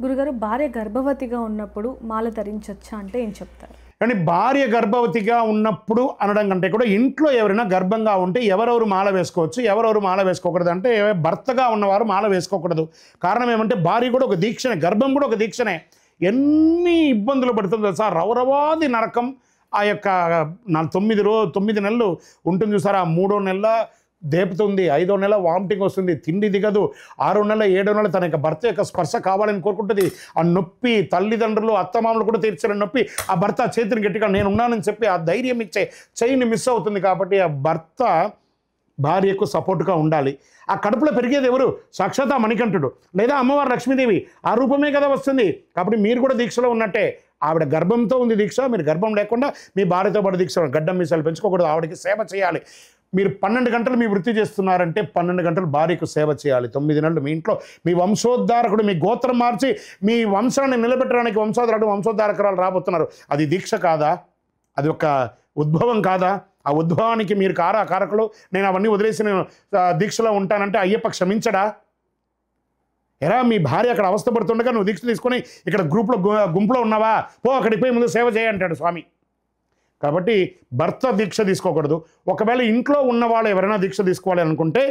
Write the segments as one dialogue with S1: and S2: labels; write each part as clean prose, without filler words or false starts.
S1: గురుగారు భార్య గర్భవతిగా ఉన్నప్పుడు మాల ధరించొచ్చా అంటే ఏం చెప్తారు?
S2: కానీ భార్య గర్భవతిగా ఉన్నప్పుడు అనడం కంటే కూడా ఇంట్లో ఎవరైనా గర్భంగా ఉంటే ఎవరెవరు మాల వేసుకోవచ్చు, ఎవరెవరు మాల వేసుకోకూడదు అంటే భర్తగా ఉన్నవారు మాల వేసుకోకూడదు. కారణం ఏమంటే భార్య కూడా ఒక దీక్షనే, గర్భం కూడా ఒక దీక్షనే. ఎన్ని ఇబ్బందులు పడుతుందో తెలుసా? రవరవాది నరకం. ఆ యొక్క 9 నెలలు ఉంటుంది చూసారా? 3వ నెల దేపుతుంది, 5వ నెల వామిటింగ్ వస్తుంది, తిండి దిగదు, 6వ నెల 7వ నెల తన యొక్క భర్త యొక్క స్పర్శ కావాలని కోరుకుంటుంది. ఆ నొప్పి తల్లిదండ్రులు అత్తమామలు కూడా తీర్చిన నొప్పి, ఆ భర్త చేతిని గట్టిగా నేను ఉన్నానని చెప్పి ఆ ధైర్యం ఇచ్చే చెయ్యిని మిస్ అవుతుంది. కాబట్టి ఆ భర్త భార్యకు సపోర్ట్గా ఉండాలి. ఆ కడుపులో పెరిగేది ఎవరు? సాక్షాత్ మణికంఠుడు లేదా అమ్మవారు లక్ష్మీదేవి. ఆ రూపమే కదా వస్తుంది. కాబట్టి మీరు కూడా దీక్షలో ఉన్నట్టే. ఆవిడ గర్భంతో ఉంది దీక్ష, మీరు గర్భం లేకుండా మీ భార్యతో పాటు దీక్ష. గడ్డం మీసాలు పెంచుకోకూడదు, ఆవిడకి సేవ చేయాలి. మీరు 12 గంటలు మీ వృత్తి చేస్తున్నారంటే 12 గంటలు భార్యకు సేవ చేయాలి. 9 నెలలు మీ ఇంట్లో మీ వంశోద్ధారకుడు, మీ గోత్రం మార్చి మీ వంశాన్ని నిలబెట్టడానికి వంశోద్ధారకురాలు రాబోతున్నారు. అది దీక్ష కాదా? అది ఒక ఉద్భవం కాదా? ఆ ఉద్భవానికి మీరు కారకులు. నేను అవన్నీ వదిలేసి నేను దీక్షలో ఉంటానంటే అయ్యప్ప క్షమించడా? ఎరా మీ భార్య అక్కడ అవస్థపడుతుండగా నువ్వు దీక్ష తీసుకొని ఇక్కడ గుంపులో ఉన్నావా? పో అక్కడికి పోయి ముందు సేవ చేయంటాడు స్వామి. కాబట్టి భర్త దీక్ష తీసుకోకూడదు. ఒకవేళ ఇంట్లో ఉన్నవాళ్ళు ఎవరైనా దీక్ష తీసుకోవాలి అనుకుంటే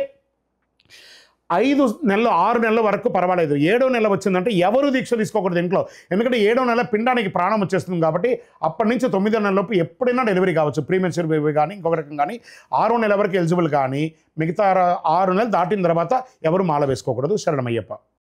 S2: 5 నెలలు 6 నెలల వరకు పర్వాలేదు. 7వ నెల వచ్చిందంటే ఎవరు దీక్ష తీసుకోకూడదు ఇంట్లో. ఎందుకంటే 7వ నెల పిండానికి ప్రాణం వచ్చేస్తుంది. కాబట్టి అప్పటి నుంచి 9వ నెలలోపు ఎప్పుడైనా డెలివరీ కావచ్చు. ప్రీమెచ్యూర్ బేబీ కానీ ఇంకొక రకం కానీ 6వ నెల వరకు ఎలిజిబుల్. కానీ మిగతా 6 నెలలు దాటిన తర్వాత ఎవరు మాల వేసుకోకూడదు. శరణమయ్యప్ప.